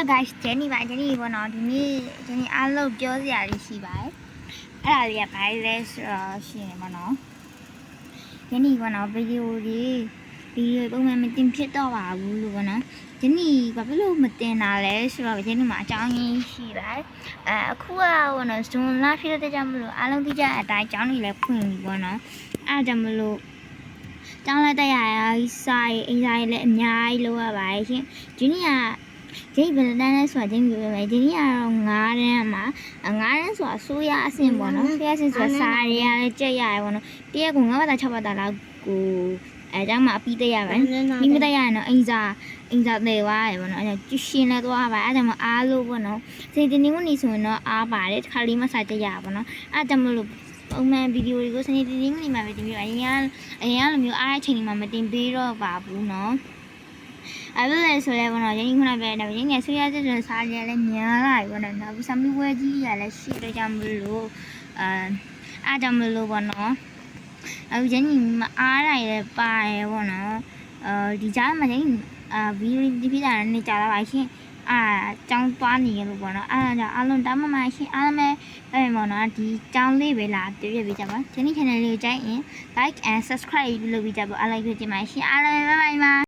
guys ဂျန်နီပါဂျန်နီပေါ့နော်ဒီနေ့ဂျန်နီအားလုံးပြောစရာလေးရှိပါတယ်အဲ့ဒါလေးကဘာလဲဆိုတော့ရှိနေပေါ့နော်ဂျန်နီပေါ့နော်ဗီဒီယိုပုံမှန်မတင်ဖြစ်တော့ပါဘူးလို့ပေါ့နော်ဂျန်နီဘာဖြစ်လို့မတင်တာလဲဆိုတော့ဂျန်နီမှာအကြောင်းရင်းရှိပါတယ်အခုကပေါ့နော်ဇွန်လဖြစ်တဲ့ကြောင့်မလို့အားလုံးသိကြတဲ့အတိုင်းအကြောင်းတွေလည်းဖွင့်ပြီပေါ့နော်အဲ့ဒါကြောင့်မလို့ကျောင်းလက်တက်ရစာရေးအင်စာရေးလည်းအများကြီးလုပ်ရပါတယ်ရှင်ဂျန်နီကဂျင်းဘယ်တန်းလဲဆိုတာဂျင်းပြောမယ်ဂျင်းကတော့9တန်းမှာ9တန်းဆိုတာဆိုးရအဆင့်ပေါ့နော်ဆိုးရအဆင့်ဆိုတာစာရရလည်းကြက်ရတယ်ပေါ့နော်တရက်က9ဘာသာ6ဘာသာလောက်ကိုအဲကြောင့်မှအပြီးတက်ရမယ်ပြီးမတက်ရရင်တော့အင်စာသေးသွားတယ်ပေါ့နော်အဲကျရှင်လည်းသွားပါအဲကြောင့်မှအားလို့ပေါ့နော်စနေနေ့ကနေဆိုရင်တော့အားပါတယ်တစ်ခါလေးမှစာကြက်ရပါပေါ့နော်အဲကြောင့်မလို့ပုံမှန်ဗီဒီယိုတွေကိုစနေနေ့ကနေမှပဲတင်ပြအရင်လိုမျိုးအားအချိန်တွေမှာမတင်ပေးတော့ပါဘူးနော်အဲ့လိုလဲဆိုလဲပေါ့နော်ရင်းခုနပဲတော့ရင်းငယ်ဆွေးရတဲ့စားကြလည်းများလာပြီပေါ့နော်နောက်ပြီးဆမ်မီဝဲကြီးရလည်းရှိတော့ကြောင့်မလို့အားကြောင့်မလို့ပေါ့နော်အခုရင်းကြီးမအားနိုင်လည်းပါတယ်ပေါ့နော်ဒီကြားမှာရင်းဗီဒီယိုဒီပြတာနေကြတာပါရှင်ကျောင်းသွားနေရလို့ပေါ့နော်အားကြောင့်အားလုံးတမ်းမရှင်အားလုံးပဲပေါ့နော်ဒီကျောင်းလေးပဲလာတွေ့ရပေးကြပါဂျင်း channel လေးကိုကြိုက်ရင် like and subscribe လုပ်ပြီးကြပါအားလိုက်ကြည့်ပါရှင်အားလုံးဘိုင်ဘိုင်ပါ